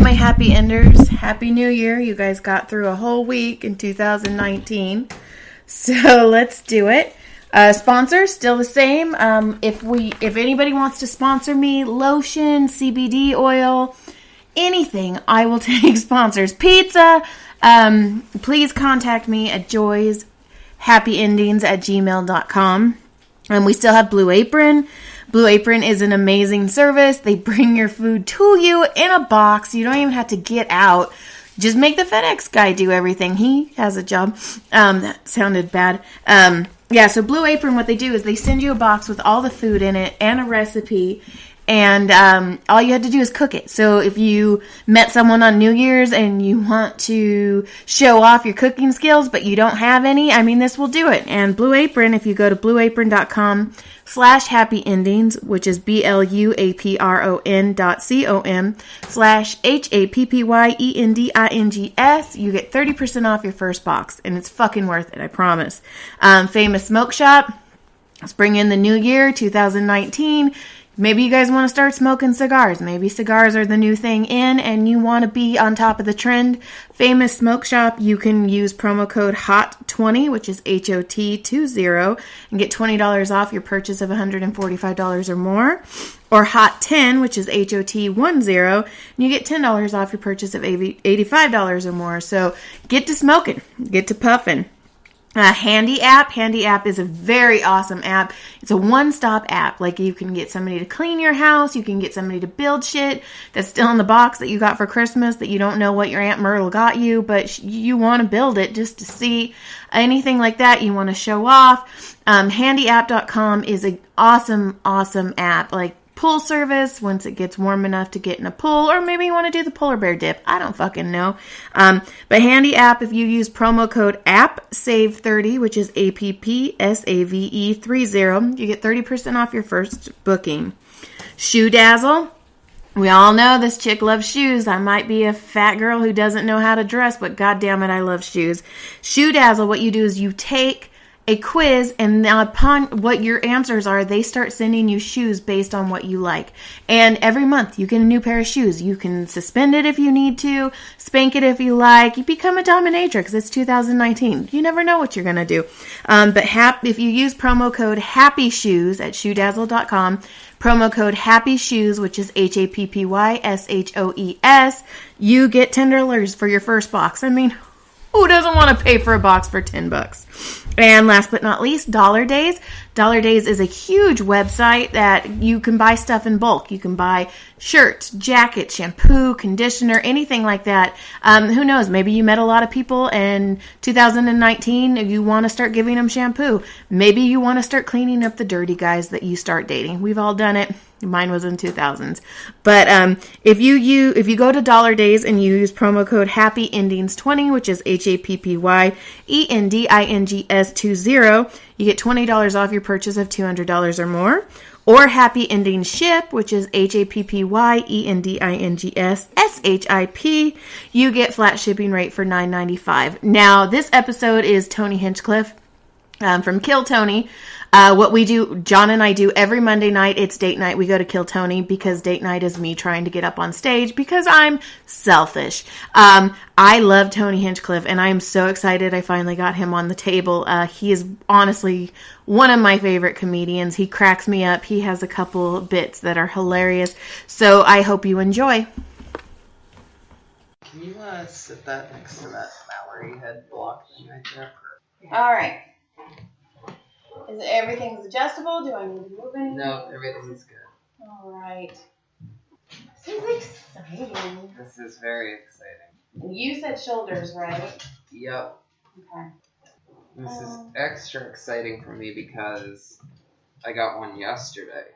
my happy enders. Happy New Year. You guys got through a whole week in 2019. So let's do it. Sponsors, still the same. If anybody wants to sponsor me, lotion, CBD oil, anything, I will take sponsors. Pizza, please contact me at joyshappyendings@gmail.com. We still have Blue Apron. Blue Apron is an amazing service. They bring your food to you in a box. You don't even have to get out. Just make the FedEx guy do everything. He has a job. That sounded bad. So Blue Apron, what they do is they send you a box with all the food in it and a recipe. And all you had to do is cook it. So if you met someone on New Year's and you want to show off your cooking skills, but you don't have any, this will do it. And Blue Apron, if you go to blueapron.com/happyendings, which is BLUAPRON.COM/HAPPYENDINGS, you get 30% off your first box. And it's fucking worth it, I promise. Famous Smoke Shop. Let's bring in the new year, 2019. Maybe you guys want to start smoking cigars. Maybe cigars are the new thing in and you want to be on top of the trend. Famous Smoke Shop, you can use promo code HOT20, which is HOT20, and get $20 off your purchase of $145 or more. Or HOT10, which is HOT10, and you get $10 off your purchase of $85 or more. So get to smoking. Get to puffing. Handy app. Handy app is a very awesome app. It's a one-stop app. Like, you can get somebody to clean your house. You can get somebody to build shit that's still in the box that you got for Christmas that you don't know what your Aunt Myrtle got you, but you want to build it just to see. Anything like that you want to show off. Handyapp.com is an awesome, awesome app. Like, pool service once it gets warm enough to get in a pool, or maybe you want to do the polar bear dip. I don't fucking know. But Handy App, if you use promo code APPSAVE30, which is APPSAVE30, you get 30% off your first booking. Shoe Dazzle. We all know this chick loves shoes. I might be a fat girl who doesn't know how to dress, but goddamn it, I love shoes. Shoe Dazzle, what you do is you take a quiz, and upon what your answers are, they start sending you shoes based on what you like. And every month you get a new pair of shoes. You can suspend it if you need to, spank it if you like. You become a dominatrix. It's 2019. You never know what you're going to do. But if you use promo code HAPPYSHOES at shoedazzle.com, promo code HAPPYSHOES, which is HAPPYSHOES, you get $10 for your first box. Who doesn't want to pay for a box for $10? And last but not least, Dollar Days. Dollar Days is a huge website that you can buy stuff in bulk. You can buy shirts, jackets, shampoo, conditioner, anything like that. Who knows? Maybe you met a lot of people in 2019 and you want to start giving them shampoo. Maybe you want to start cleaning up the dirty guys that you start dating. We've all done it. Mine was in 2000s. But if you go to Dollar Days and you use promo code HAPPYENDINGS20, which is HAPPYENDINGS20, you get $20 off your purchase of $200 or more. Or Happy Endings Ship, which is HAPPYENDINGS SHIP, you get flat shipping rate for $9.95. Now, this episode is Tony Hinchcliffe from Kill Tony. What we do, John and I do every Monday night, it's date night. We go to Kill Tony because date night is me trying to get up on stage because I'm selfish. I love Tony Hinchcliffe, and I am so excited I finally got him on the table. He is honestly one of my favorite comedians. He cracks me up. He has a couple bits that are hilarious. So I hope you enjoy. Can you sit that next to that Mallory head block thing right there? All right. Is everything's adjustable? Do I need to move anything? No, everything's good. All right. This is exciting. This is very exciting. You said shoulders, right? Yep. Okay. This is extra exciting for me because I got one yesterday.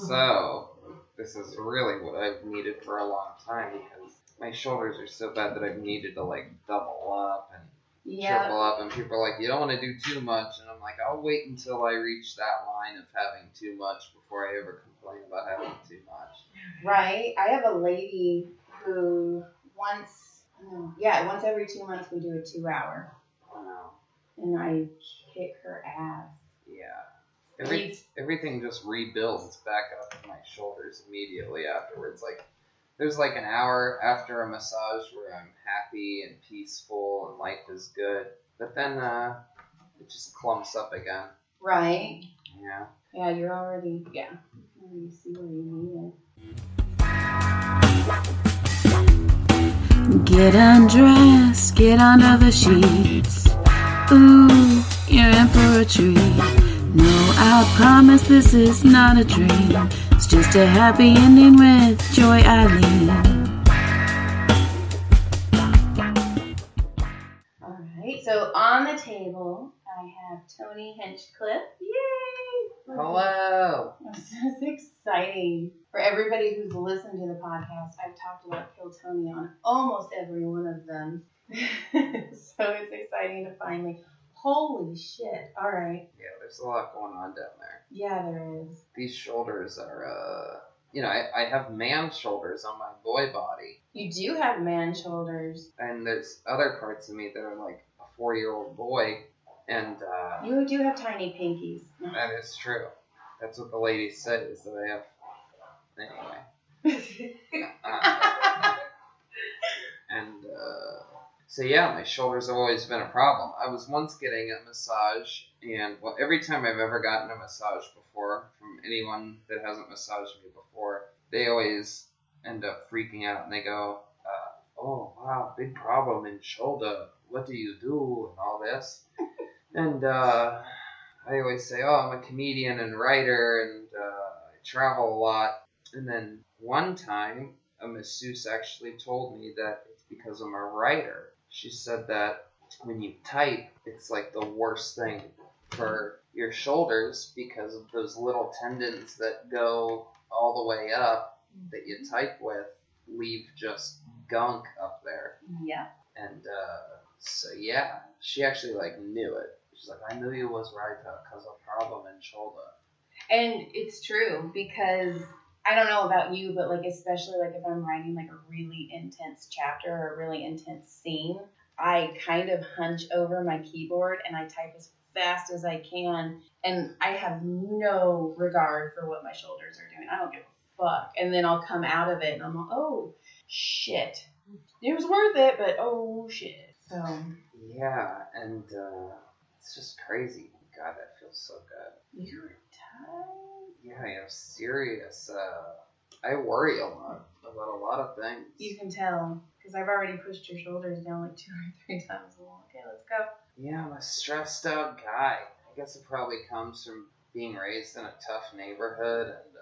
So, this is really what I've needed for a long time because my shoulders are so bad that I've needed to double up and triple up, and people are like, you don't want to do too much, and I'm like, I'll wait until I reach that line of having too much before I ever complain about having too much. Right. I have a lady who once every 2 months we do a 2-hour. Wow. And I kick her ass. Yeah. Everything just rebuilds back up in my shoulders immediately afterwards. There's like an hour after a massage where I'm happy and peaceful and life is good. But then it just clumps up again. Right. Yeah. Yeah, you're already, you see where you need it. Get undressed, get under the sheets. Ooh, you're in for a treat. No, I promise this is not a dream. It's just a happy ending with Joy Eileen. Alright, so on the table, I have Tony Hinchcliffe. Yay! Hello! This is exciting. For everybody who's listened to the podcast, I've talked about Kill Tony on almost every one of them. So it's exciting to finally... Holy shit. Alright. Yeah, there's a lot going on down there. Yeah, there is. These shoulders are, I have man shoulders on my boy body. You do have man shoulders. And there's other parts of me that are like a 4-year-old boy. And, You do have tiny pinkies. that is true. That's what the lady said, is that I have... Anyway. So yeah, my shoulders have always been a problem. I was once getting a massage, and every time I've ever gotten a massage before, from anyone that hasn't massaged me before, they always end up freaking out, and they go, oh wow, big problem in shoulder, what do you do, and all this. And I always say, oh, I'm a comedian and writer, and I travel a lot. And then one time, a masseuse actually told me that it's because I'm a writer. She said that when you type, it's like the worst thing for your shoulders because of those little tendons that go all the way up that you type with leave just gunk up there. Yeah. And so yeah, she actually like knew it. She's like, I knew you was right because of problem in shoulder. And it's true because I don't know about you, but like especially like if I'm writing like a really intense chapter or a really intense scene, I kind of hunch over my keyboard and I type as fast as I can, and I have no regard for what my shoulders are doing. I don't give a fuck. And then I'll come out of it and I'm like, oh shit, it was worth it, but oh shit. So yeah, and it's just crazy. God, that feels so good. You're tired. Yeah, I'm serious. I worry a lot about a lot of things. You can tell, because I've already pushed your shoulders down like 2 or 3 times. Okay, let's go. Yeah, I'm a stressed out guy. I guess it probably comes from being raised in a tough neighborhood and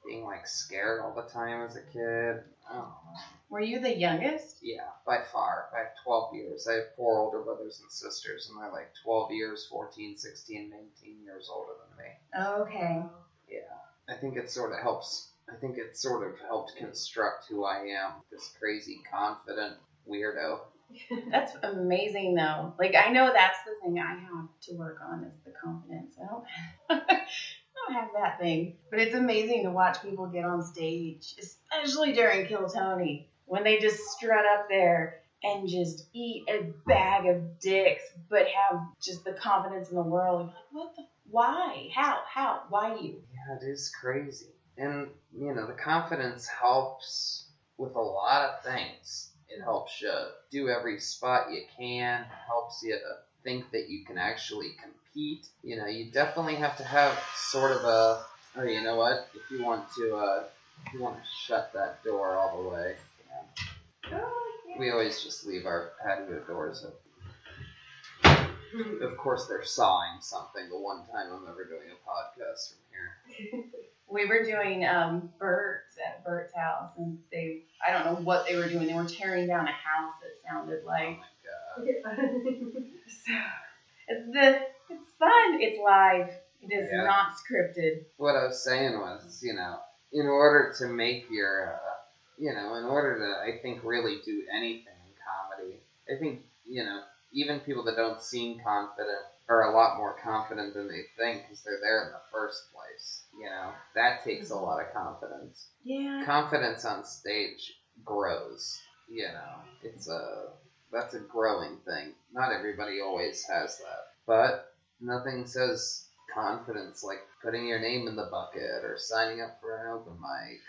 being like scared all the time as a kid. I don't know. Were you the youngest? Yeah, by far. I have 12 years. I have 4 older brothers and sisters, and they're like 12 years, 14, 16, 19 years older than me. Okay. Yeah. I think it sort of helps construct who I am. This crazy, confident weirdo. That's amazing, though. Like, I know that's the thing I have to work on is the confidence. I don't have that thing. But it's amazing to watch people get on stage, especially during Kill Tony, when they just strut up there and just eat a bag of dicks, but have just the confidence in the world. Like, what the? Why? How? Why you? Yeah, it is crazy. And, the confidence helps with a lot of things. It helps you do every spot you can. It helps you think that you can actually compete. You definitely have to have sort of a... Oh, you know what? If you want to shut that door all the way. Yeah. We always just leave our patio doors open. Of course, they're sawing something the one time I'm ever doing a podcast from here. We were doing Bert's at Bert's house, and I don't know what they were doing. They were tearing down a house, it sounded like. Oh my God. So, it's fun. It's live. It is not scripted. What I was saying was, in order to make your, in order to, I think, really do anything in comedy, I think, even people that don't seem confident are a lot more confident than they think because they're there in the first place. That takes a lot of confidence. Yeah. Confidence on stage grows. That's a growing thing. Not everybody always has that. But nothing says confidence like putting your name in the bucket or signing up for an open mic.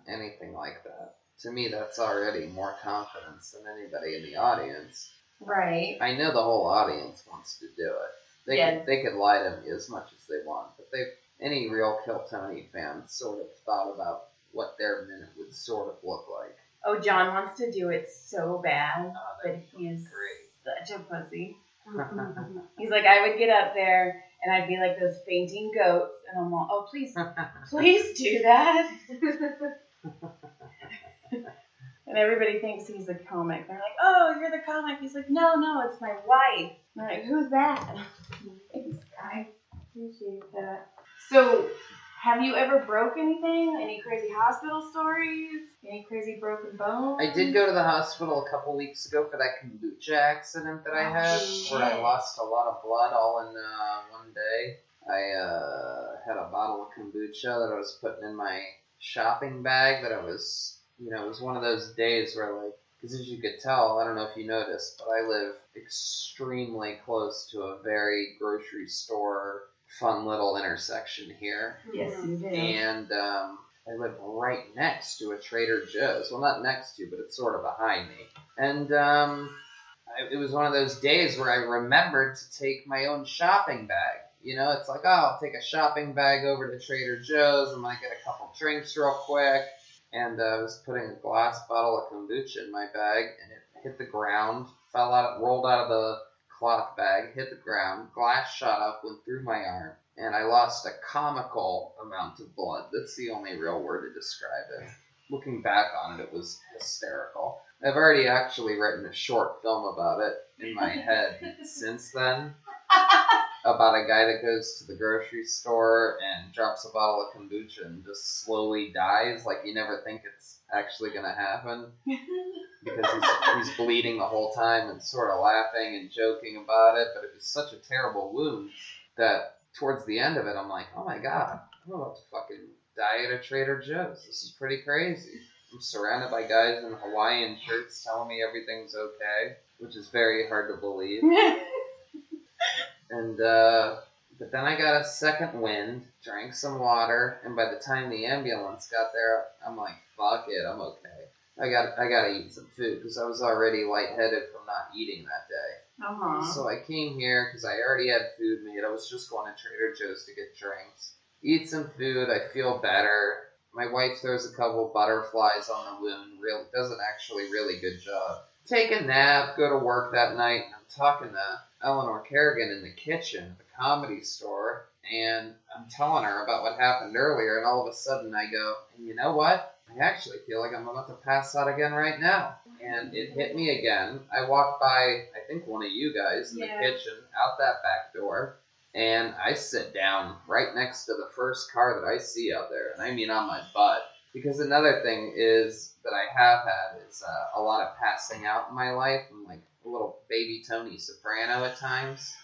anything like that. To me, that's already more confidence than anybody in the audience. Right. I know the whole audience wants to do it. They could lie to me as much as they want, but any real Kill Tony fan sort of thought about what their minute would sort of look like. Oh, John wants to do it so bad, but he is such a pussy. He's like, I would get up there and I'd be like those fainting goats, and I'm all, oh, please do that. And everybody thinks he's a comic. They're like, oh, you're the comic. He's like, no, it's my wife. And I'm like, who's that? Thanks, guy. Appreciate that. So, have you ever broke anything? Any crazy hospital stories? Any crazy broken bones? I did go to the hospital a couple weeks ago for that kombucha accident that I had, where I lost a lot of blood all in one day. I had a bottle of kombucha that I was putting in my shopping bag that I was, it was one of those days where, like, because as you could tell, I don't know if you noticed, but I live extremely close to a very grocery store, fun little intersection here. Yes, you do. And I live right next to a Trader Joe's. Well, not next to, but it's sort of behind me. And it was one of those days where I remembered to take my own shopping bag. It's like, I'll take a shopping bag over to Trader Joe's. I'm going to get a couple drinks real quick. And I was putting a glass bottle of kombucha in my bag, and it hit the ground, rolled out of the cloth bag, hit the ground, glass shot up, went through my arm, and I lost a comical amount of blood. That's the only real word to describe it. Looking back on it, it was hysterical. I've already actually written a short film about it in my head since then, about a guy that goes to the grocery store and drops a bottle of kombucha and just slowly dies, like you never think it's actually going to happen, because he's bleeding the whole time and sort of laughing and joking about it, but it was such a terrible wound that towards the end of it, I'm like, oh my god, I'm about to fucking die at a Trader Joe's. This is pretty crazy. I'm surrounded by guys in Hawaiian shirts telling me everything's okay, which is very hard to believe. And, but then I got a second wind, drank some water, and by the time the ambulance got there, I'm like, fuck it, I'm okay. I gotta eat some food, because I was already lightheaded from not eating that day. Uh-huh. So I came here, because I already had food made. I was just going to Trader Joe's to get drinks. Eat some food, I feel better. My wife throws a couple butterflies on the wound, does an actually really good job. Take a nap, go to work that night, and I'm talking to Eleanor Kerrigan in the kitchen at the Comedy Store, and I'm telling her about what happened earlier, and all of a sudden I go, and you know what? I actually feel like I'm about to pass out again right now. And it hit me again. I walked by, I think, one of you guys in the kitchen, out that back door, and I sit down right next to the first car that I see out there, and I mean on my butt. Because another thing is that I have had is a lot of passing out in my life. I'm like a little baby Tony Soprano at times.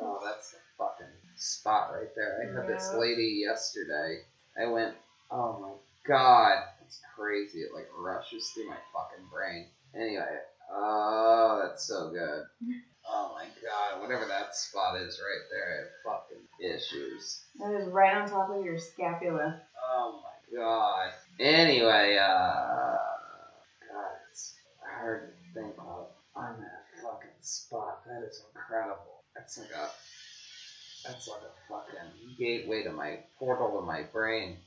Oh, that's the fucking spot right there. I had this lady yesterday. I went, oh my god, it's crazy. It like rushes through my fucking brain. Anyway, oh, that's so good. Oh my god, whatever that spot is right there, I have fucking issues. That is right on top of your scapula. Oh my god. Anyway, god, it's hard to think about on that fucking spot. That is incredible. That's like a fucking gateway to my portal to my brain.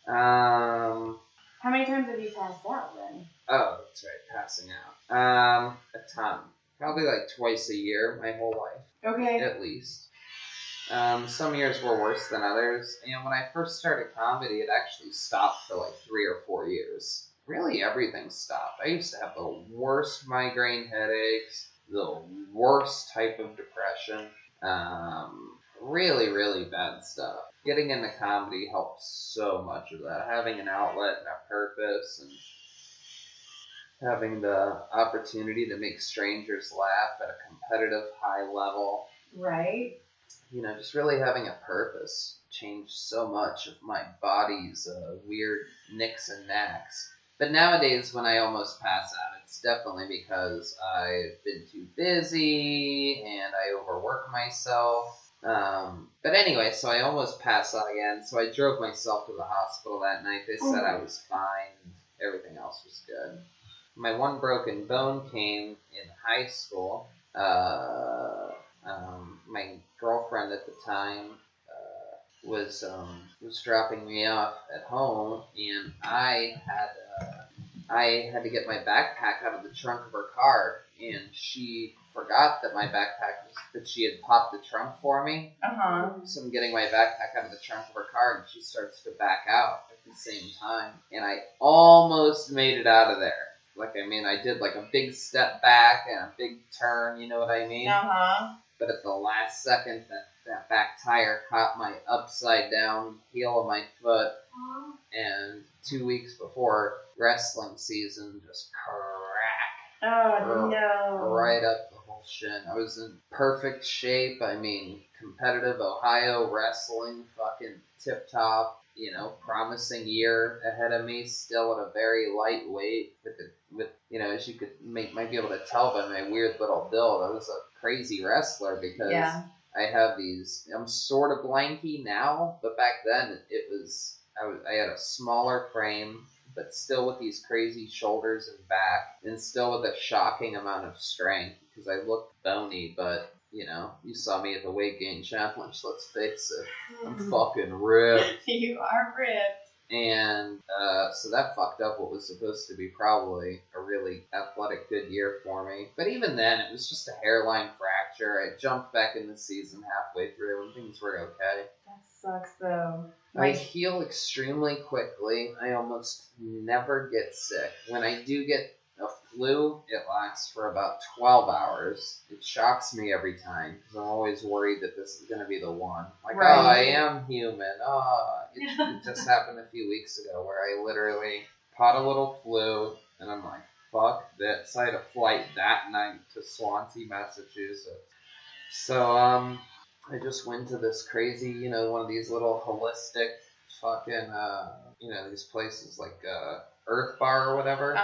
How many times have you passed out then? Oh, that's right, passing out. A ton. Probably like twice a year, my whole life. Okay. At least. Some years were worse than others. And when I first started comedy, it actually stopped for like 3 or 4 years. Really, everything stopped. I used to have the worst migraine headaches, the worst type of depression. Really, really bad stuff. Getting into comedy helped so much of that. Having an outlet and a purpose, and having the opportunity to make strangers laugh at a competitive high level. Right. Just really having a purpose changed so much of my body's weird nicks and knacks. But nowadays, when I almost pass out, it's definitely because I've been too busy and I overwork myself. But anyway, so I almost passed out again. So I drove myself to the hospital that night. They said I was fine. Everything else was good. My one broken bone came in high school. My girlfriend at the time was dropping me off at home, and I had to get my backpack out of the trunk of her car, and she forgot that that she had popped the trunk for me. So I'm getting my backpack out of the trunk of her car, and she starts to back out at the same time, and I almost made it out of there. I did like a big step back and a big turn, you know what I mean? But at the last second, that back tire caught my upside down heel of my foot, and 2 weeks before wrestling season, just crack. Oh, no. Right up the whole shin. I was in perfect shape. Competitive Ohio wrestling, fucking tip top. Promising year ahead of me, still at a very light weight with as you might be able to tell by my weird little build, I was a crazy wrestler because I have these, I'm sort of lanky now, but back then I had a smaller frame, but still with these crazy shoulders and back, and still with a shocking amount of strength because I looked bony, but you saw me at the weight gain challenge, let's face it. I'm fucking ripped. You are ripped. And so that fucked up what was supposed to be probably a really athletic good year for me. But even then, it was just a hairline fracture. I jumped back in the season halfway through and things were okay. That sucks, though. I heal extremely quickly. I almost never get sick. When I do get a flu, it lasts for about 12 hours. It shocks me every time because I'm always worried that this is going to be the one. Oh, I am human. It just happened a few weeks ago where I literally caught a little flu and I'm like, fuck this. I had a flight that night to Swansea, Massachusetts. So, I just went to this crazy, one of these little holistic fucking, these places like Earth Bar or whatever.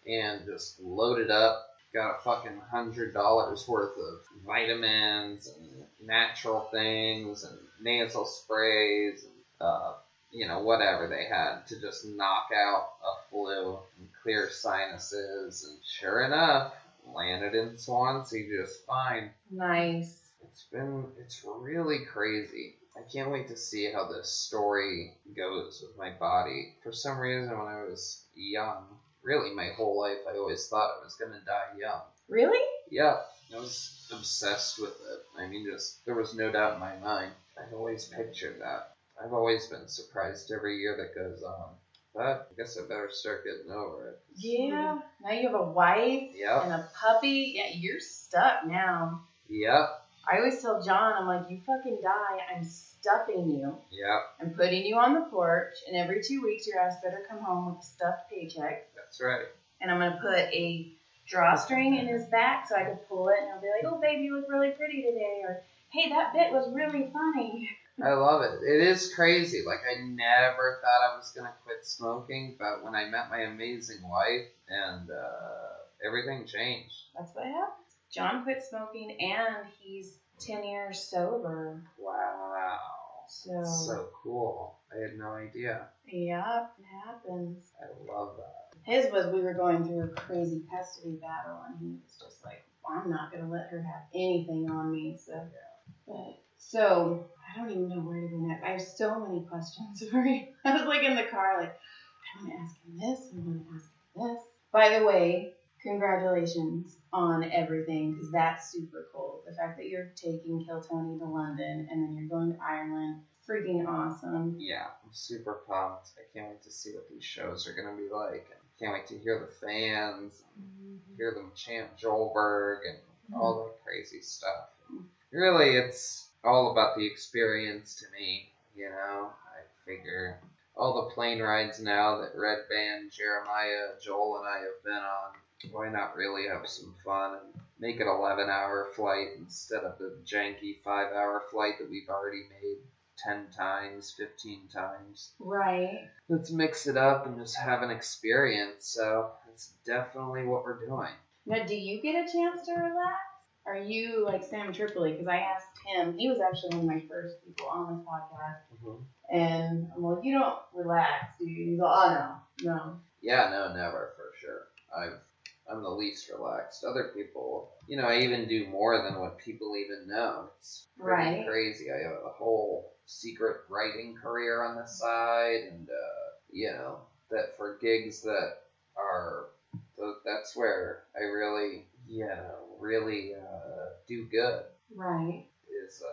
And just loaded up, got a fucking $100 worth of vitamins and natural things and nasal sprays and, whatever they had to just knock out a flu and clear sinuses. And sure enough, landed in Swansea just fine. Nice. It's really crazy. I can't wait to see how this story goes with my body. For some reason, when I was young, really my whole life, I always thought I was going to die young. Really? Yeah. I was obsessed with it. There was no doubt in my mind. I always pictured that. I've always been surprised every year that goes on. But I guess I better start getting over it. Yeah. Now you have a wife and a puppy. Yeah, you're stuck now. Yep. I always tell John, I'm like, you fucking die, I'm stuffing you. Yep. I'm putting you on the porch, and every 2 weeks your ass better come home with a stuffed paycheck. That's right. And I'm going to put a drawstring in his back so I can pull it, and he'll be like, oh, baby, you look really pretty today, or, hey, that bit was really funny. I love it. It is crazy. I never thought I was going to quit smoking, but when I met my amazing wife, and everything changed. That's what happened. John quit smoking, and he's 10 years sober. Wow. So cool. I had no idea. Yeah, it happens. I love that. His was, we were going through a crazy custody battle, and he was just like, well, I'm not going to let her have anything on me. So I don't even know where to go next. I have so many questions for you. I was in the car, I want to ask him this, I want to ask him this. By the way, congratulations on everything, because that's super cool. The fact that you're taking Kill Tony to London, and then you're going to Ireland, freaking awesome. Yeah, I'm super pumped. I can't wait to see what these shows are going to be like. I can't wait to hear the fans, hear them chant Joelberg, and all that crazy stuff. Really, it's all about the experience to me, I figure all the plane rides now that Red Band, Jeremiah, Joel, and I have been on, why not really have some fun and make it an 11-hour flight instead of the janky 5-hour flight that we've already made 10 times, 15 times. Right. Let's mix it up and just have an experience. So that's definitely what we're doing. Now, do you get a chance to relax? Are you like Sam Tripoli? Because I asked him. He was actually one of my first people on this podcast. Mm-hmm. And I'm like, you don't relax, dude. He's like, oh, no. Yeah, no, never, for sure. I'm the least relaxed. Other people, I even do more than what people even know. It's pretty crazy. I have a whole secret writing career on the side, and, that for gigs that are, that's where I really, do good. Right. Is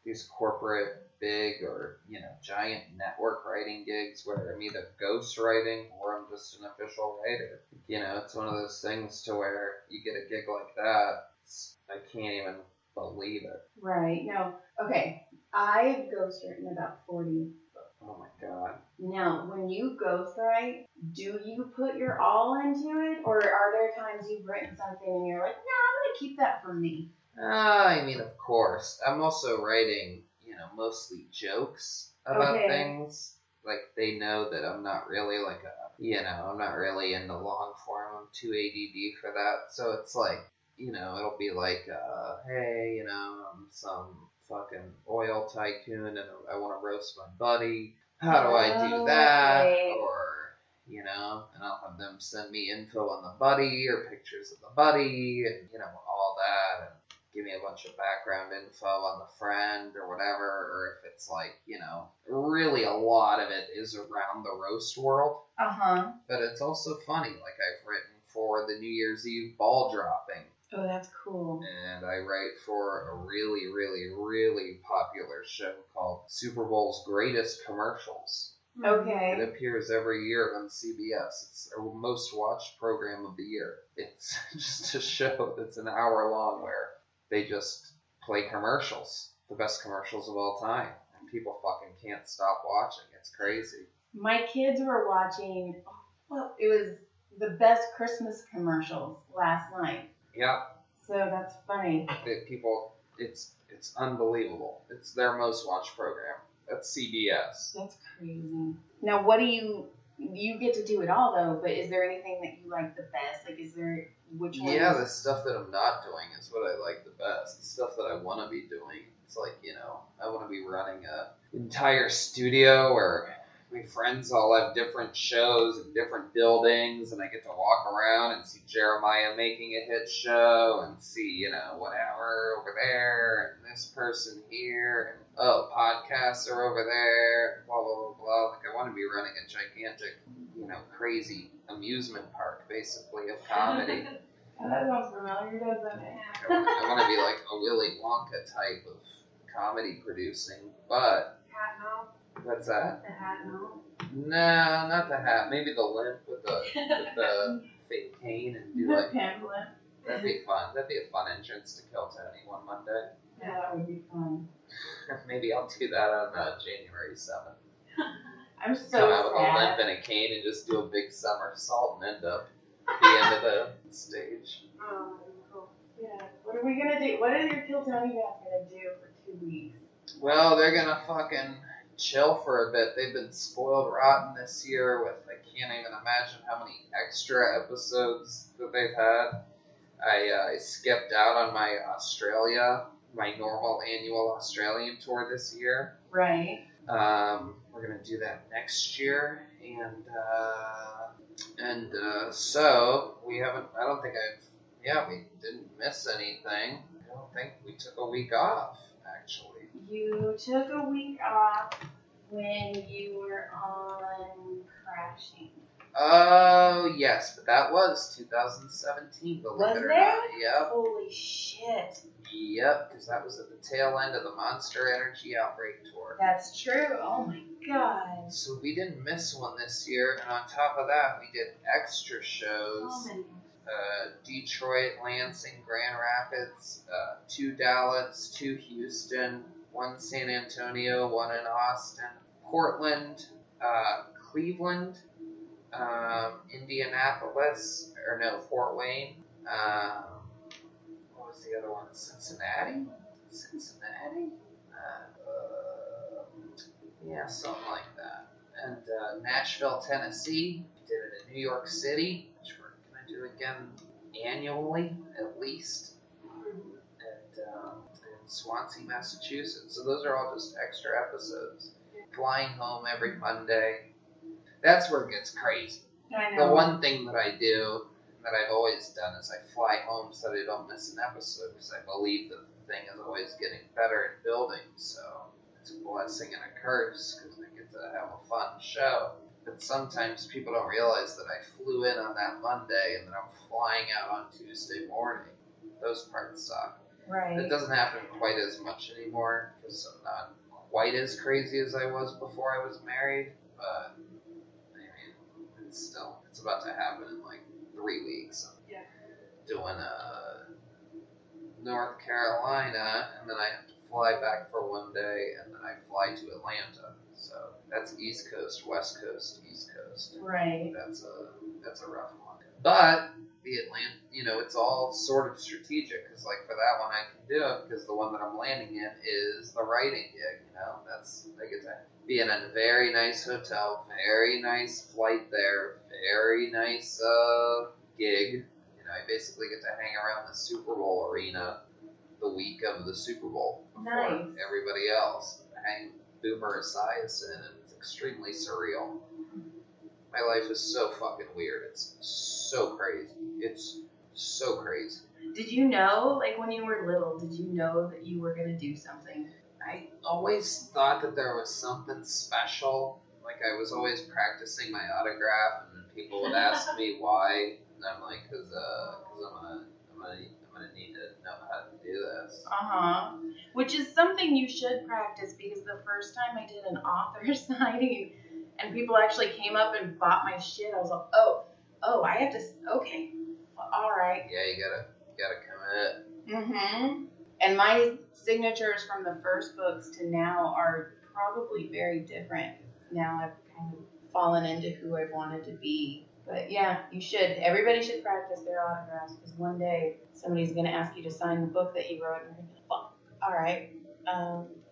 these corporate big or giant network writing gigs where I'm either ghost writing or I'm just an official writer. It's one of those things to where you get a gig like that, I can't even believe it. Right. No. Okay. I've ghostwritten about 40. Oh my god. Now, when you ghostwrite, do you put your all into it, or are there times you've written something and you're like, no, I'm gonna keep that for me? I mean, of course. I'm also writing, mostly jokes about things. Like, they know that I'm not really like I'm not really in the long form. I'm too ADD for that. So it's like, it'll be like, hey, I'm some fucking oil tycoon and I want to roast my buddy. How do I do that? Okay. Or, and I'll have them send me info on the buddy or pictures of the buddy and, all that. And give me a bunch of background info on the friend or whatever, or if it's like, really a lot of it is around the roast world. Uh-huh. But it's also funny, like I've written for the New Year's Eve ball dropping. Oh, that's cool. And I write for a really, really, really popular show called Super Bowl's Greatest Commercials. Okay. It appears every year on CBS. It's our most watched program of the year. It's just a show that's an hour long where they just play commercials, the best commercials of all time, and people fucking can't stop watching. It's crazy. My kids were watching, it was the best Christmas commercials last night. Yeah. So that's funny. It's unbelievable. It's their most watched program. That's CBS. That's crazy. Now, what do you get to do it all though, but is there anything that you like the best? Like, is there, which one? Yeah, the stuff that I'm not doing is what I like the best. The stuff that I want to be doing. It's like, I want to be running a entire studio where my friends all have different shows in different buildings, and I get to walk around and see Jeremiah making a hit show, and see, whatever over there, and this person here, and podcasts are over there, blah, blah, blah, blah. Like, I want to be running a gigantic, crazy amusement park, basically, of comedy. Oh, that sounds familiar, doesn't it? I want to be like a Willy Wonka type of comedy producing, but... Hat and all? What's that? The hat and all? No, not the hat. Maybe the limp with the fake cane and do like... Pamphlet. That'd be fun. That'd be a fun entrance to Kill Tony one Monday. Yeah, that would be fun. Maybe I'll do that on January 7th. I'm so Come out with a sad. limp and a cane and just do a big somersault and end up at the end of the stage. Oh, cool. Yeah. What are we gonna do? What is your Kill Tony guys gonna do for 2 weeks? Well, they're gonna fucking chill for a bit. They've been spoiled rotten this year with, I can't even imagine how many extra episodes that they've had. I skipped out on my normal annual Australian tour this year. Right. We're gonna do that next year, and so we haven't. I don't think we didn't miss anything. I don't think we took a week off, actually. You took a week off when you were on Crashing. Oh, yes, but that was 2017, believe Was it or there? not. Yep. Holy shit. Yep, because that was at the tail end of the Monster Energy Outbreak Tour. That's true. Oh my god. So we didn't miss one this year, and on top of that, we did extra shows. So many. Detroit, Lansing, Grand Rapids, 2 Dallas, 2 Houston, 1 San Antonio, 1 in Austin, Portland, Cleveland, Indianapolis, Fort Wayne, what was the other one? Cincinnati? Yeah, something like that. And Nashville, Tennessee. We did it in New York City, which we're going to do again annually, at least. Swansea, Massachusetts. So those are all just extra episodes. Flying home every Monday. That's where it gets crazy. I know. The one thing that I do, that I've always done, is I fly home so that I don't miss an episode, because I believe that the thing is always getting better and building. So it's a blessing and a curse, because I get to have a fun show. But sometimes people don't realize that I flew in on that Monday and then I'm flying out on Tuesday morning. Those parts suck. Right. It doesn't happen quite as much anymore because I'm not quite as crazy as I was before I was married. But, I mean, it's about to happen in like 3 weeks. Yeah. Doing North Carolina, and then I have to fly back for one day, and then I fly to Atlanta. So that's East Coast, West Coast, East Coast. Right. That's a rough one. But the Atlanta, it's all sort of strategic, because like for that one I can do it, because the one that I'm landing in is the writing gig. I get to be in a very nice hotel, very nice flight there, very nice gig. I basically get to hang around the Super Bowl arena the week of the Super Bowl before Nice. everybody else. Hang Boomer Esiason, and it's extremely surreal. My life is so fucking weird. It's so crazy. It's so crazy. Did you know, like when you were little, did you know that you were going to do something? I always thought that there was something special. Like I was always practicing my autograph, and people would ask me why, and I'm like, because I'm gonna need to know how to do this. Which is something you should practice, because the first time I did an author signing and people actually came up and bought my shit, I was like, oh, I have to, okay, all right. Yeah, you gotta commit. And my signatures from the first books to now are probably very different. Now I've kind of fallen into who I've wanted to be. But yeah, you should. Everybody should practice their autographs, because one day somebody's going to ask you to sign the book that you wrote, and you're going to be like, well, all right,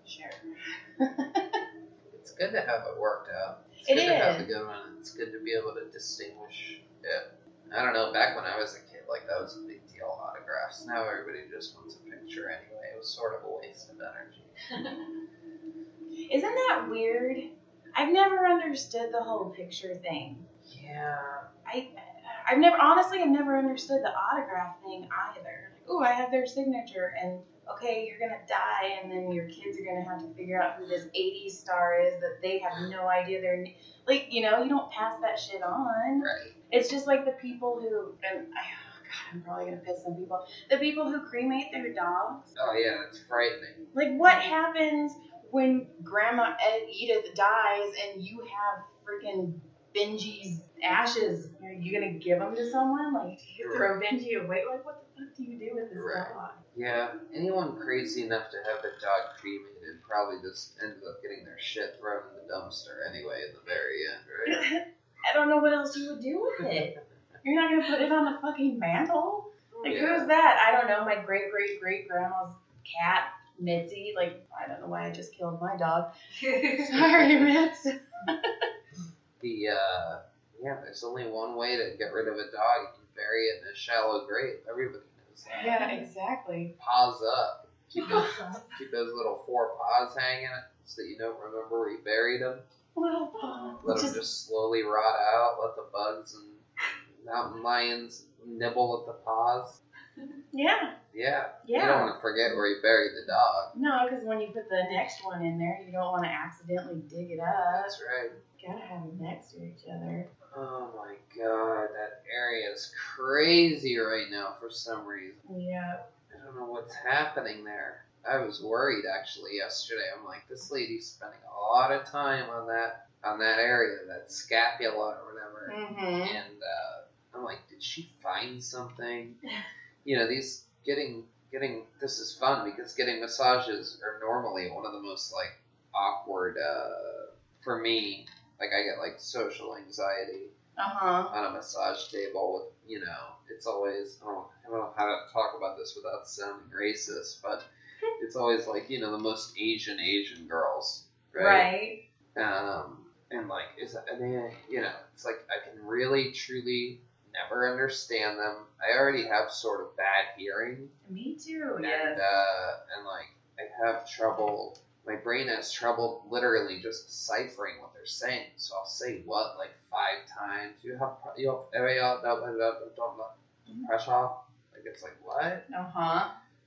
sure. It's good to have it worked out. It's It good to have is. a good one. It's good to be able to distinguish it. I don't know, back when I was a kid, like that was a big deal, autographs. Now everybody just wants a picture anyway. It was sort of a waste of energy. Isn't that weird? I've never understood the whole picture thing. Yeah. I've never understood the autograph thing either. Like, oh, I have their signature, and okay, you're gonna die, and then your kids are gonna have to figure out who this 80s star is that they have no idea they're like, you don't pass that shit on. Right. It's just like the people who, I'm probably gonna piss some people. The people who cremate their dogs. Oh yeah, that's frightening. Like, what happens when Grandma Edith dies and you have freaking Benji's ashes? Are you gonna give them to someone? Like, do you throw Benji away? Like, what the fuck do you do with this dog? Yeah, anyone crazy enough to have their dog cremated probably just ends up getting their shit thrown in the dumpster anyway at the very end, right? I don't know what else you would do with it. You're not gonna put it on the fucking mantle? Like, who's that? I don't know, my great-great-great-grandma's cat, Mitzi. Like, I don't know why I just killed my dog. Sorry, Mitz. There's only one way to get rid of a dog. You can bury it in a shallow grave. Everybody knows that. Yeah, exactly. Paws up. Keep those little 4 paws hanging so that you don't remember where you buried them. Let them just slowly rot out. Let the bugs and mountain lions nibble at the paws. Yeah. Yeah. You don't want to forget where you buried the dog. No, because when you put the next one in there, you don't want to accidentally dig it up. That's right. Gotta have them next to each other. Oh my god, that area is crazy right now for some reason. Yeah. I don't know what's happening there. I was worried actually yesterday. I'm like, this lady's spending a lot of time on that area, that scapula or whatever. And I'm like, did she find something? These getting this is fun because getting massages are normally one of the most like awkward for me. Like I get like social anxiety on a massage table with it's always I don't know how to talk about this without sounding racist, but it's always like the most Asian girls, right? And like it's like I can really truly never understand them. I already have sort of bad hearing. Me too. And, Yes. And like I have trouble. My brain has trouble literally just deciphering what they're saying. So I'll say what like 5 times. You have area pressure. Like it's like what?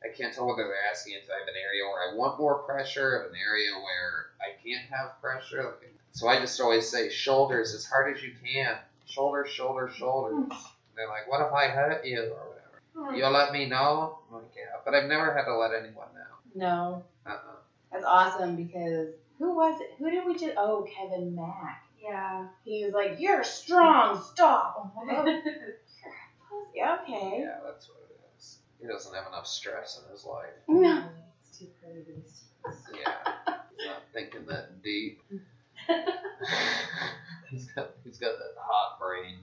I can't tell whether they're asking if I have an area where I want more pressure, of an area where I can't have pressure. Like, so I just always say shoulders as hard as you can. Shoulders, shoulders, shoulders. They're like, what if I hurt you or whatever? You'll let me know? I'm like, yeah. But I've never had to let anyone know. No. Uh-uh. That's awesome because who was it? Who did we just? Oh, Kevin Mack. Yeah. He was like, "You're strong. Stop." Yeah, okay. Yeah, that's what it is. He doesn't have enough stress in his life. No. It's too crazy. Yeah. He's not thinking that deep. He's got that hot brain.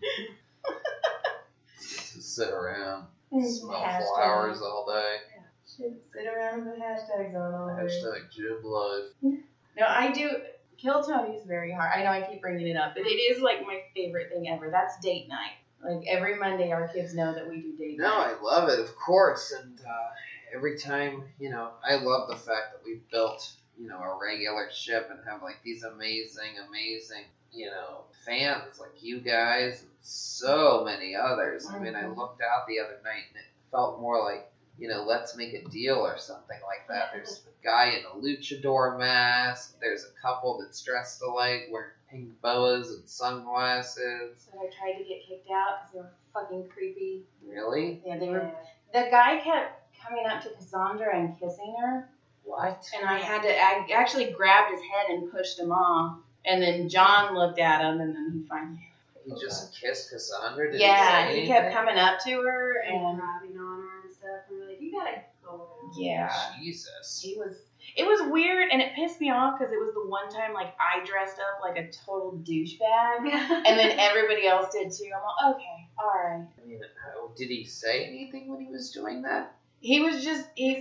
Just to sit around, smell flowers all day. Should sit around with hashtags on all day. Hashtag gym life. No, I do. Kill Tony's very hard. I know I keep bringing it up, but it is like my favorite thing ever. That's date night. Like every Monday, our kids know that we do date No, night. I love it, of course. And every time, I love the fact that we've built, a regular ship and have like these amazing, fans like you guys and so many others. I mean, I looked out the other night and it felt more like, let's make a deal or something like that. There's a guy in a luchador mask. There's a couple that's dressed alike wearing pink boas and sunglasses. So I tried to get kicked out because they were fucking creepy. Really? Yeah, they were. The guy kept coming up to Cassandra and kissing her. What? And I had to actually grabbed his head and pushed him off. And then John looked at him, and then he finally. He just kissed Cassandra? Did Yeah, he he say kept anything? coming up to her, And and grabbing on her and stuff. And we're like, you gotta go. yeah, Jesus. it was weird, and it pissed me off because it was the one time like I dressed up like a total douchebag, and then everybody else did too. I'm like, okay, all right. I mean, did he say anything when he was doing that? He's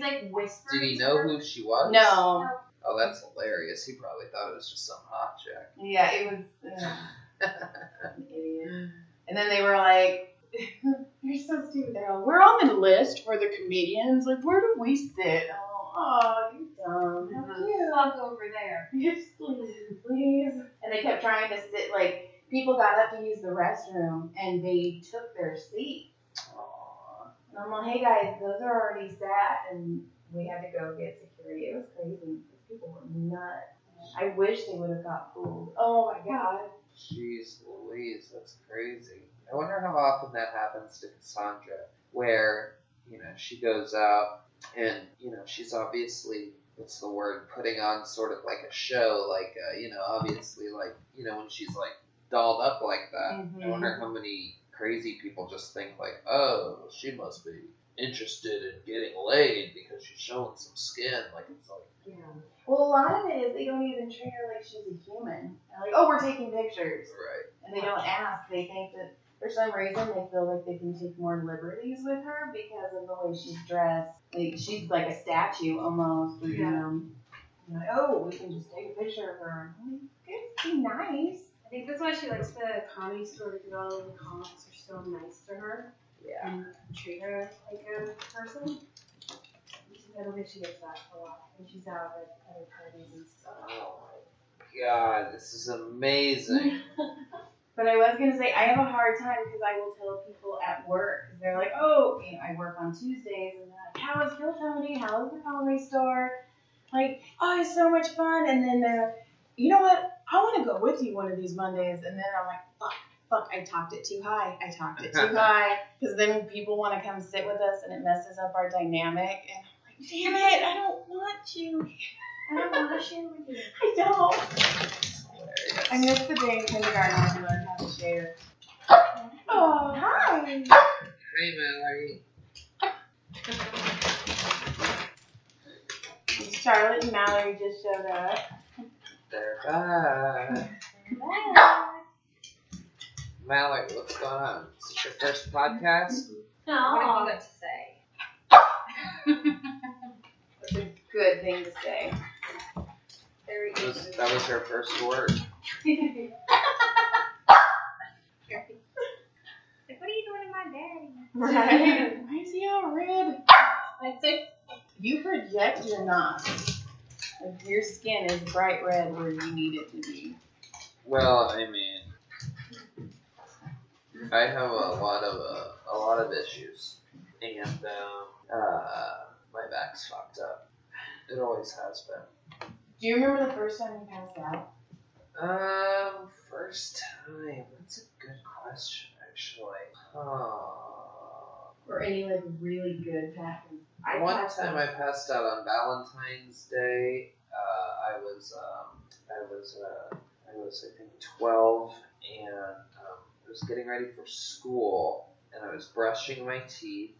like whispering. Did he know who she was? no, Oh, that's hilarious. He probably thought it was just some hot chick. yeah, it was an idiot. And then they were like, you're so stupid. They're like, we're on the list for the comedians. Like, where do we sit? Oh, you dumb. How cute. Fuck over there. Yes, please. And they kept trying to sit, like, people got up to use the restroom, and they took their seat. Aww. And I'm like, hey, guys, those are already sat, and we had to go get security. It was crazy. These people were nuts. I wish they would have got fooled. Oh, my God. Jeez Louise, that's crazy. I wonder how often that happens to Cassandra, where, she goes out and, she's obviously, what's the word, putting on sort of like a show, like, obviously, like, when she's, like, dolled up like that. Mhm. I wonder how many crazy people just think, like, oh, she must be interested in getting laid because she's showing some skin. Like, it's like, Yeah. Well, a lot of it is they don't even treat her like she's a human. They're like, oh, we're taking pictures. right. And they don't ask. They think that for some reason they feel like they can take more liberties with her because of the way she's dressed. Like, she's like a statue almost. Or, like, oh, we can just take a picture of her. I'm like, good, be nice. I think that's why she likes the comedy store because all of the comics are so nice to her Yeah. and treat her like a person. I don't think she gets that a lot when she's out at other parties and stuff. Oh my God, this is amazing. But I was going to say, I have a hard time because I will tell people at work, because they're like, oh, I work on Tuesdays, and they're like, how is Kill Tony? How is the comedy store? Like, oh, it's so much fun. And then they're like, you know what? I want to go with you one of these Mondays. And then I'm like, fuck, I talked it too high. Because then people want to come sit with us, and it messes up our dynamic. And I'm like, damn it, I don't want you. I don't want to share with you. I don't. Hilarious. I missed the day in kindergarten when we learned how to share. Oh, hi. Hey, Mallory. Charlotte and Mallory just showed up. They're back. Bye. Mallory, what's going on? Is this your first podcast? No. What have you got to say? That's a good thing to say. Very good. That was her first word. Like, what are you doing to my daddy? Right? Why is he all red? I'd say You project your knots. Like, your skin is bright red where you need it to be. Well, I mean, I have a lot of issues, and my back's fucked up. It always has been. Do you remember the first time you passed out? First time. That's a good question, actually. Or any like really good passes? One time I passed out on Valentine's Day. I was I think 12, and I was getting ready for school, and I was brushing my teeth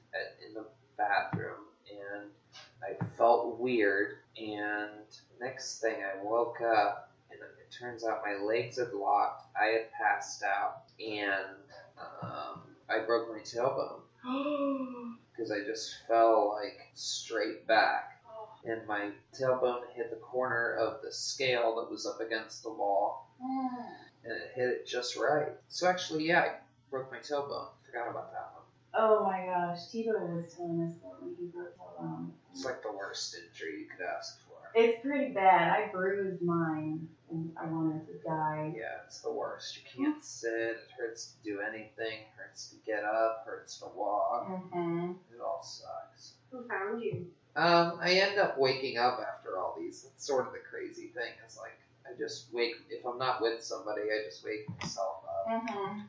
in the bathroom, and I felt weird, and next thing I woke up, and it turns out my legs had locked, I had passed out, and I broke my tailbone. Because I just fell like straight back, and my tailbone hit the corner of the scale that was up against the wall, and it hit it just right. So actually, yeah, I broke my tailbone. Forgot about that one. Oh my gosh, Tito was telling us that when he broke tailbone. It's like the worst injury you could ask for. It's pretty bad. I bruised mine, and I wanted to die. Yeah, it's the worst. You can't sit. It hurts to do anything. Hurts to get up. Hurts to walk. Mm-hmm. It all sucks. Who found you? I end up waking up after all these. That's sort of the crazy thing. Is like I just wake. If I'm not with somebody, I just wake myself up. Mm-hmm.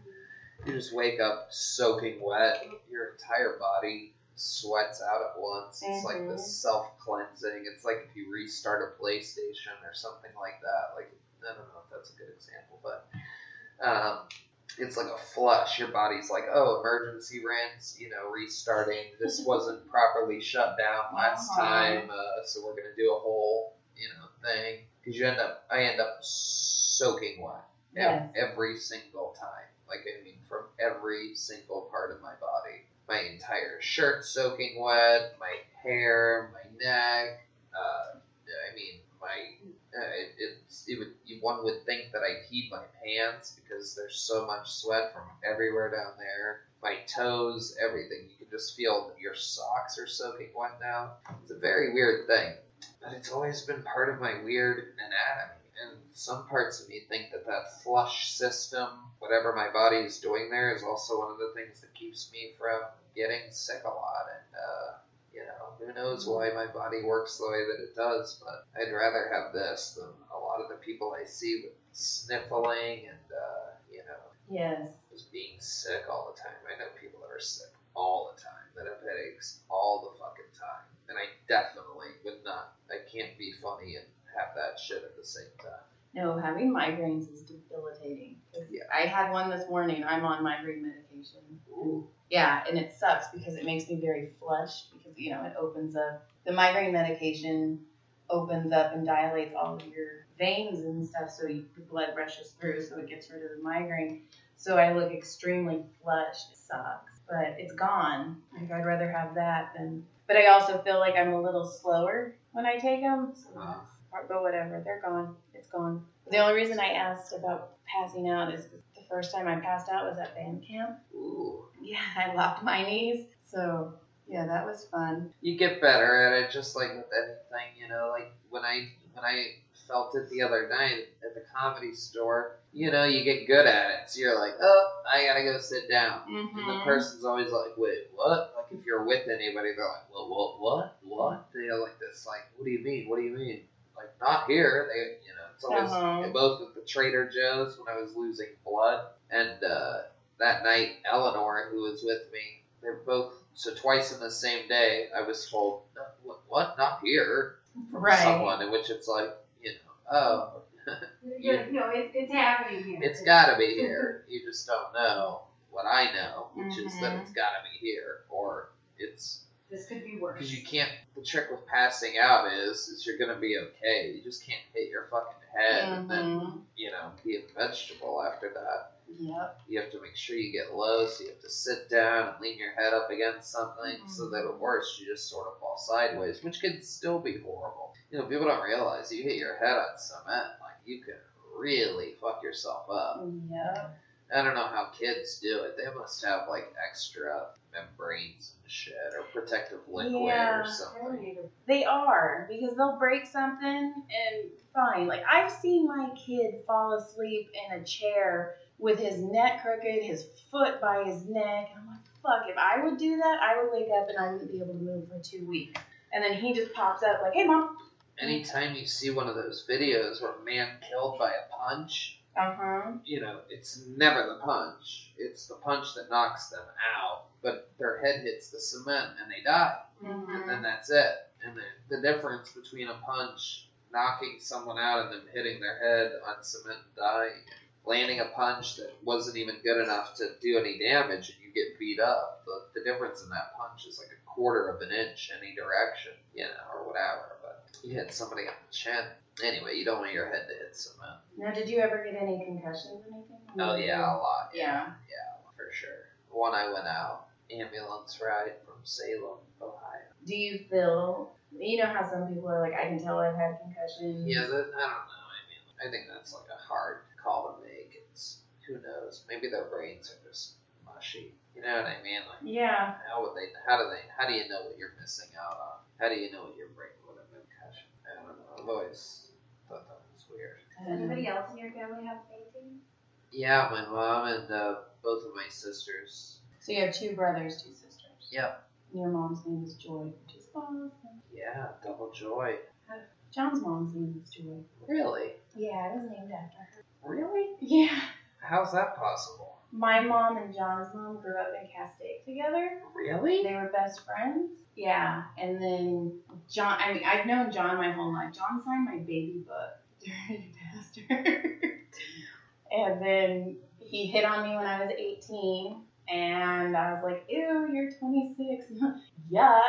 You just wake up soaking wet. Your entire body sweats out at once. It's like this self-cleansing. It's like if you restart a PlayStation or something like that. Like, I don't know if that's a good example, but it's like a flush. Your body's like, oh, emergency rinse, restarting. This wasn't properly shut down last time, so we're going to do a whole, thing. Because I end up soaking wet. Yes. Every single time. Like, I mean, from every single part of my body. My entire shirt soaking wet, my hair, my neck. One would think that I peed my pants because there's so much sweat from everywhere down there. My toes, everything. You can just feel that your socks are soaking wet now. It's a very weird thing, but it's always been part of my weird anatomy. And some parts of me think that flush system, whatever my body is doing there, is also one of the things that keeps me from getting sick a lot. And, who knows why my body works the way that it does, but I'd rather have this than a lot of the people I see with sniffling and, Yes. just being sick all the time. I know people that are sick all the time, that have headaches all the fucking time. And I definitely would not. I can't be funny and have that shit at the same time. No, having migraines is debilitating. Yeah. I had one this morning. I'm on migraine medication. Ooh. Yeah, and it sucks because it makes me very flush because, it opens up. The migraine medication opens up and dilates all of your veins and stuff so the blood rushes through so it gets rid of the migraine. So I look extremely flushed. It sucks. But it's gone. Like, I'd rather have that than... But I also feel like I'm a little slower when I take them. So but whatever, they're gone. It's gone. The only reason I asked about passing out is the first time I passed out was at band camp. Ooh. Yeah, I locked my knees. So, yeah, that was fun. You get better at it, just like with anything, like when I felt it the other night at the Comedy Store, you get good at it. So you're like, oh, I gotta go sit down. Mm-hmm. And the person's always like, wait, what? Like, if you're with anybody, they're like, well, what? They're like this, like, what do you mean? Like, not here. They, it's always both at the Trader Joe's when I was losing blood, and that night, Eleanor, who was with me, they're both, so twice in the same day, I was told, what? Not here, from someone, in which it's like, oh. It's happening here. It's gotta be here. You just don't know what I know, which is that it's gotta be here, or it's... This could be worse. Because you can't, the trick with passing out is you're going to be okay. You just can't hit your fucking head and then, be a vegetable after that. Yep. You have to make sure you get low, so you have to sit down and lean your head up against something, so that at worst you just sort of fall sideways, which can still be horrible. People don't realize you hit your head on cement, like, you can really fuck yourself up. Yep. I don't know how kids do it. They must have like extra membranes and shit or protective liquid or something. They are, because they'll break something and fine. Like, I've seen my kid fall asleep in a chair with his neck crooked, his foot by his neck, and I'm like, fuck, if I would do that, I would wake up and I wouldn't be able to move for 2 weeks. And then he just pops up like, hey, Mom. Anytime you see one of those videos where a man killed by a punch, you know, it's never the punch. It's the punch that knocks them out. But their head hits the cement and they die. And then that's it. And the difference between a punch knocking someone out and them hitting their head on cement and dying, landing a punch that wasn't even good enough to do any damage and you get beat up, the difference in that punch is like 1/4 of an inch any direction, you know, or whatever. But you hit somebody on the chin. Anyway, you don't want your head to hit cement. Now, did you ever get any concussions or anything? Oh, yeah, a lot. Yeah. Yeah, for sure. One I went out, ambulance ride from Salem, Ohio. Do you feel, you know how some people are like, I can tell I've had concussions? Yeah, I don't know. I mean, I think that's like a hard call to make. It's, who knows? Maybe their brains are just mushy. You know what I mean? Like, yeah. How do you know what you're missing out on? How do you know what your brain would have been concussion? I don't know. I've always thought that was weird. Does anybody else in your family have painting? Yeah, my mom and both of my sisters. So you have 2 brothers, 2 sisters. Yep. Your mom's name is Joy, which is awesome. Yeah, double joy. John's mom's name is Joy. Really? Yeah, it was named after her. Really? Yeah. How's that possible? My mom and John's mom grew up in Castaic together. Really? They were best friends. Yeah, and then John, I mean, I've known John my whole life. John signed my baby book during he passed her. And then he hit on me when I was 18, and I was like, ew, you're 26. Yuck.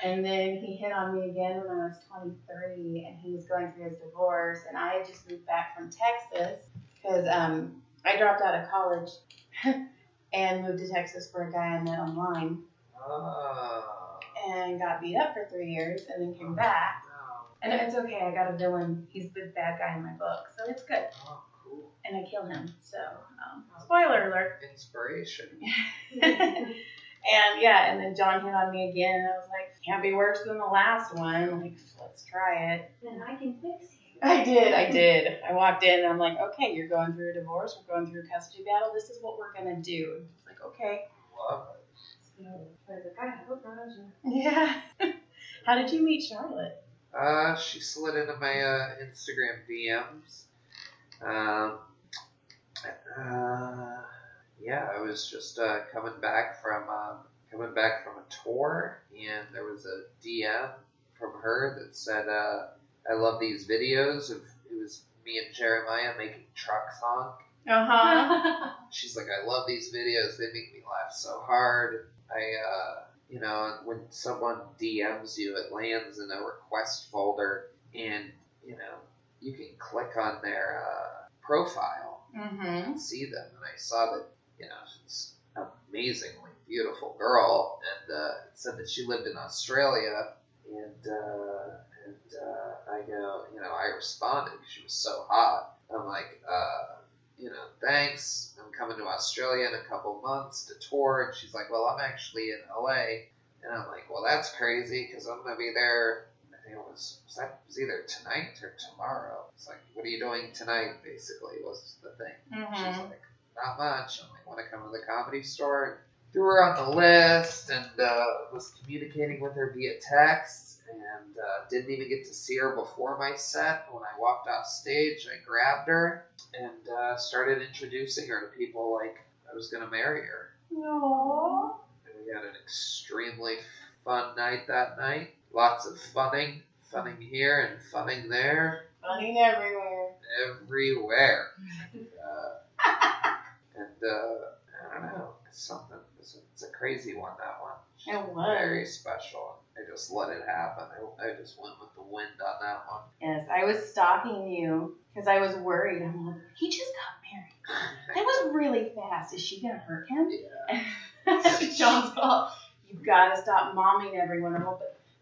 And then he hit on me again when I was 23, and he was going through his divorce, and I had just moved back from Texas because I dropped out of college and moved to Texas for a guy I met online. Oh. And got beat up for 3 years, and then came back. No. And it's okay, I got a villain. He's the bad guy in my book, so it's good. Oh, cool. And I killed him, so spoiler alert. Inspiration. And yeah, and then John hit on me again, and I was like, can't be worse than the last one. Like, let's try it. Then I can fix you. I did. I walked in, and I'm like, okay, you're going through a divorce, we're going through a custody battle, this is what we're gonna do. And he's like, okay. Love it. So I was like, I hope not. Yeah. How did you meet Charlotte? She slid into my Instagram DMs. Yeah, I was just coming back from a tour, and there was a DM from her that said, "I love these videos of." It was me and Jeremiah making truck honk. She's like, "I love these videos. They make me laugh so hard." When someone DMs you, it lands in a request folder, and you can click on their profile and see them. And I saw that, she's an amazingly beautiful girl, and it said that she lived in Australia, and I go, I responded because she was so hot. I'm like, thanks. I'm coming to Australia in a couple months to tour. And she's like, well, I'm actually in LA. And I'm like, well, that's crazy because I'm going to be there. I think it was either tonight or tomorrow. It's like, what are you doing tonight, basically, was the thing. She's like, not much. I'm like, want to come to the Comedy Store? Threw her on the list and was communicating with her via text and didn't even get to see her before my set. When I walked off stage, I grabbed her and started introducing her to people like I was going to marry her. Aww. We had an extremely fun night that night. Lots of funning here and funning there. Funning everywhere. Everywhere. I don't know. It's something. It's a crazy one, that one. It was. Very special. I just let it happen. I just went with the wind on that one. Yes, I was stalking you because I was worried. I'm like, he just got married. That was really fast. Is she going to hurt him? Yeah. John's fault. You've got to stop momming everyone.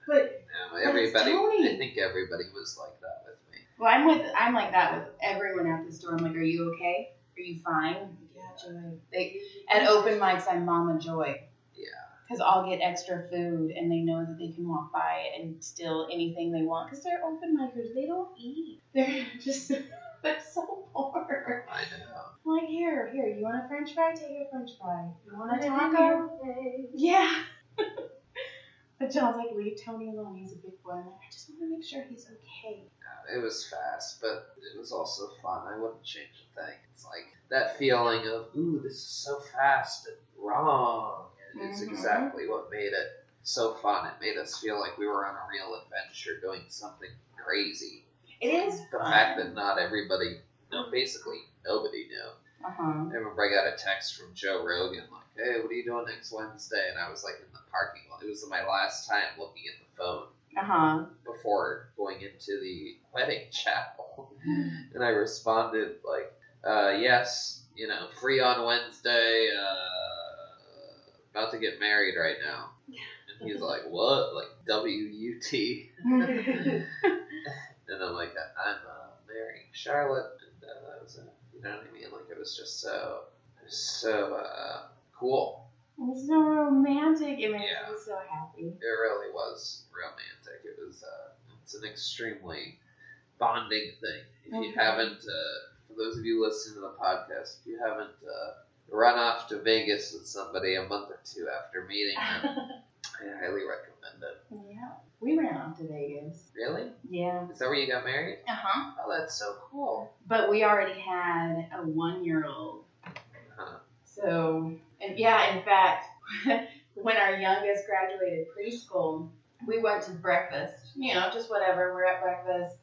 But Everybody. Tony. I think everybody was like that with me. Well, I'm like that with everyone at the store. I'm like, are you okay? Are you fine? Yeah, Joy. At open mics, I'm Mama Joy. Yeah. Because I'll get extra food, and they know that they can walk by it and steal anything they want. Because they're open micers. They don't eat. They're just, they're so poor. I know. I'm like, here, you want a french fry? Take a french fry. You want a taco? Yeah. But John's like, leave Tony alone. He's a big boy. I'm like, I just want to make sure he's okay. It was fast, but it was also fun. I wouldn't change a thing. It's like that feeling of, ooh, this is so fast and wrong. And it's exactly what made it so fun. It made us feel like we were on a real adventure doing something crazy. It is The fun. fact that not everybody, no, basically nobody knew. I remember I got a text from Joe Rogan like, hey, what are you doing next Wednesday? And I was like in the parking lot. It was my last time looking at the phone before going into the wedding chapel. And I responded like, yes, you know, free on Wednesday, about to get married right now. And he's like, what? Like W-U-T? And I'm like, I'm marrying Charlotte. And that was it. You know what I mean? Like, it was just so cool. It was so romantic. It made me so happy. It really was romantic. It was, it's an extremely bonding thing. If you haven't, for those of you listening to the podcast, if you haven't run off to Vegas with somebody a month or two after meeting them, I highly recommend it. Yeah. We ran off to Vegas. Really? Yeah. Is that where you got married? Oh, that's so cool. But we already had a 1-year-old. So, and yeah, in fact, when our youngest graduated preschool, we went to breakfast, you know, just whatever. We're at breakfast,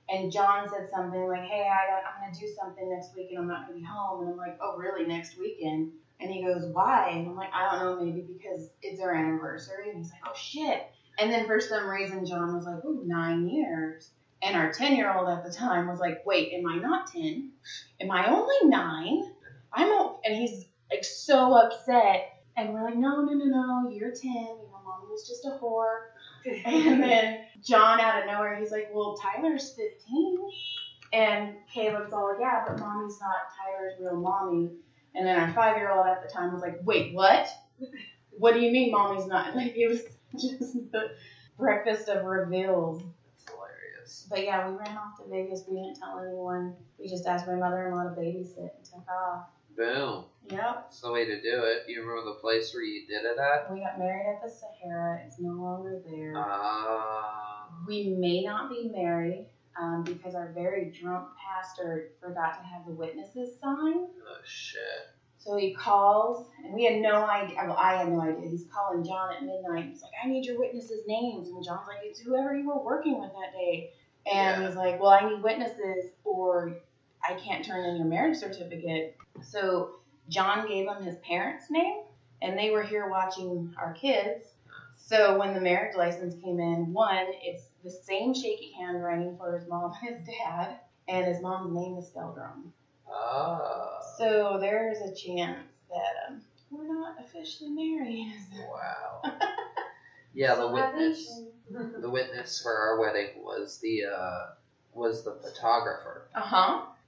and John said something like, hey, I'm going to do something next week, and I'm not going to be home. And I'm like, oh, really, next weekend? And he goes, why? And I'm like, I don't know, maybe because it's our anniversary. And he's like, oh, shit. And then for some reason, John was like, ooh, 9 years. And our 10-year-old at the time was like, wait, am I not 10? Am I only 9? And he's like so upset. And we're like, no, you're 10. You know, Mom was just a whore. And then John out of nowhere, he's like, well, Tyler's 15. And Caleb's all like, yeah, but Mommy's not Tyler's real mommy. And then our 5-year-old at the time was like, wait, what? What do you mean Mommy's not? Like, it was just the breakfast of reveals. That's hilarious. But yeah, we ran off to Vegas. We didn't tell anyone. We just asked my mother-in-law to babysit and took off. Boom. Yep. That's the way to do it. You remember the place where you did it at? We got married at the Sahara. It's no longer there. Ah. We may not be married because our very drunk pastor forgot to have the witnesses sign. Oh, shit. So he calls, and we had no idea. Well, I had no idea. He's calling John at midnight. He's like, I need your witnesses' names. And John's like, it's whoever you were working with that day. And he's like, well, I need witnesses or I can't turn in your marriage certificate. So John gave him his parents' name, and they were here watching our kids. So when the marriage license came in, it's the same shaky handwriting for his mom and his dad, and his mom's name is spelled wrong. Ah. So there's a chance that we're not officially married. Wow. Yeah, the witness for our wedding was the photographer.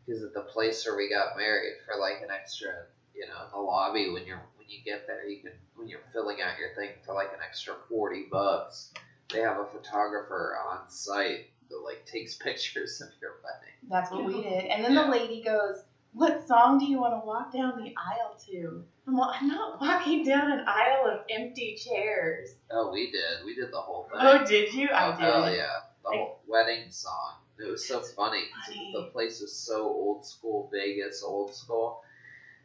Because at the place where we got married, for like an extra, you know, in the lobby when you get there, when you're filling out your thing for like an extra $40, they have a photographer on site that like takes pictures of your wedding. That's what we did. And then the lady goes, what song do you want to walk down the aisle to? I'm not walking down an aisle of empty chairs. Oh, we did. We did the whole thing. Oh, did you? I did. Oh, yeah. The whole wedding song. It was so funny. The place was so old school, Vegas old school,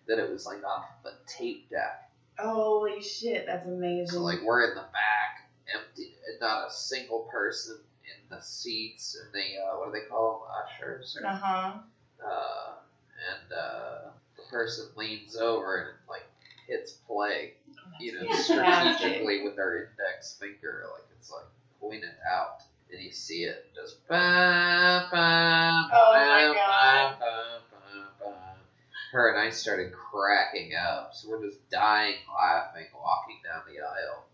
that it was like off of a tape deck. Holy shit, that's amazing. So like we're in the back, empty, not a single person in the seats, and they what do they call them, ushers? Or, and the person leans over and like hits play, you know, strategically with their index finger, like it's like pointed out. And you see it just ba, ba, oh ba, my God. Ba, ba, ba, ba. Her and I started cracking up, so we're just dying laughing walking down the aisle.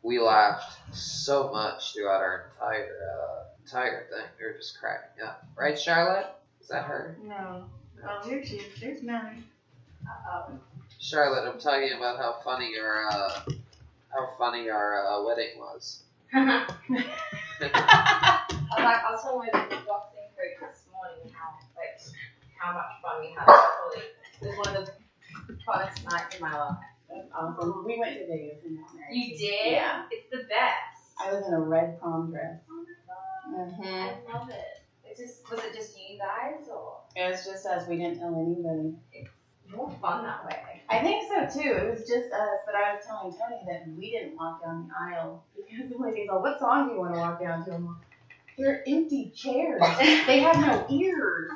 We laughed so much throughout our entire thing. We were just cracking up. Right, Charlotte? Is that her? No. Oh, here she is. There's Mallory. Charlotte, I'm talking about how funny our wedding was. I'll tell my boxing coach this morning how much fun we had. It was one of the funnest nights of my life. That's awesome. We went to Vegas and got married. You did? Yeah. It's the best. I was in a red prom dress. Oh my god. I love it. Was it just you guys or? It was just us. We didn't tell anybody. It's more fun that way. I think so too. It was just us, but I was telling Tony that we didn't walk down the aisle because the lady's like, "What song do you want to walk down to?" I'm like, "They're empty chairs. They have no ears."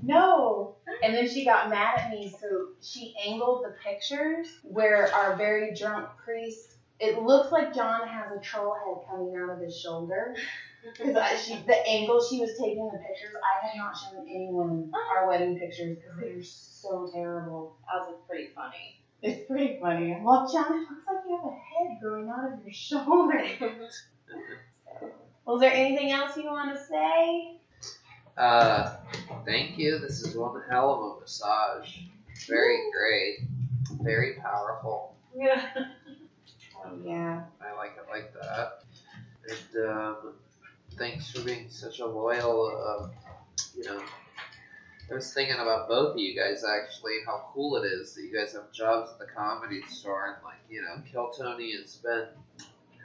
No. And then she got mad at me, so she angled the pictures where our very drunk priest. It looks like John has a troll head coming out of his shoulder. Because the angle she was taking the pictures, I had not shown anyone our wedding pictures because they were so terrible. That was pretty funny. It's pretty funny. Well, John, it looks like you have a head growing out of your shoulder. Was there anything else you want to say? Thank you. This is one hell of a massage. Very great. Very powerful. Yeah. Oh, yeah. I like it like that. And, thanks for being such a loyal, I was thinking about both of you guys actually, how cool it is that you guys have jobs at the Comedy Store and Kill Tony has been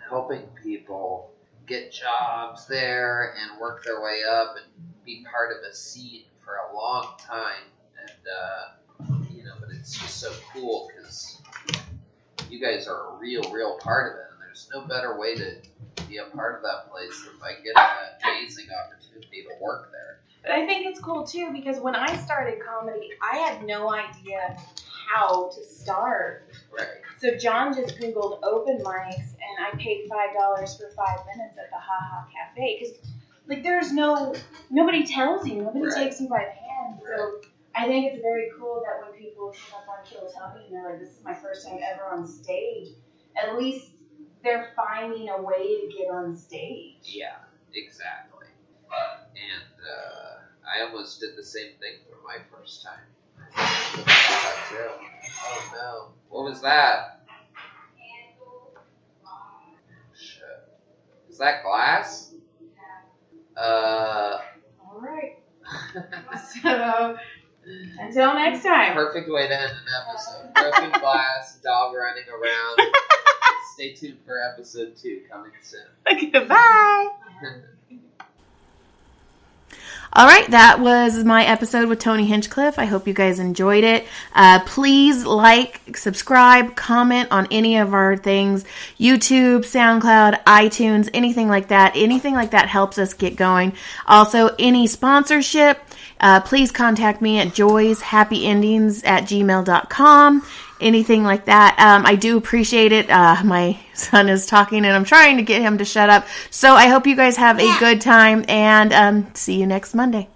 helping people get jobs there and work their way up and be part of a scene for a long time. And, but it's just so cool because you guys are a real part of it, and there's no better way to be a part of that place than by getting that amazing opportunity to work there. But I think it's cool too because when I started comedy, I had no idea how to start. Right. So John just Googled open mics, and I paid $5 for 5 minutes at the Ha Ha Cafe because there's nobody tells you, nobody Right. takes you by the hand. So I think it's very cool that when people come up on Kill Tony and they're like, "This is my first time ever on stage," at least they're finding a way to get on stage. Yeah, exactly. And I almost did the same thing for my first time. That too. Oh no. What was that? Shit. Is that glass? All right. So until next time. Perfect way to end an episode. Broken glass, dog running around. Stay tuned for episode 2 coming soon. Goodbye. All right, that was my episode with Tony Hinchcliffe. I hope you guys enjoyed it. Please like, subscribe, comment on any of our things. YouTube, SoundCloud, iTunes, anything like that. Anything like that helps us get going. Also, any sponsorship, please contact me at joyshappyendings@gmail.com. Anything like that. I do appreciate it. My son is talking and I'm trying to get him to shut up. So I hope you guys have a good time and see you next Monday.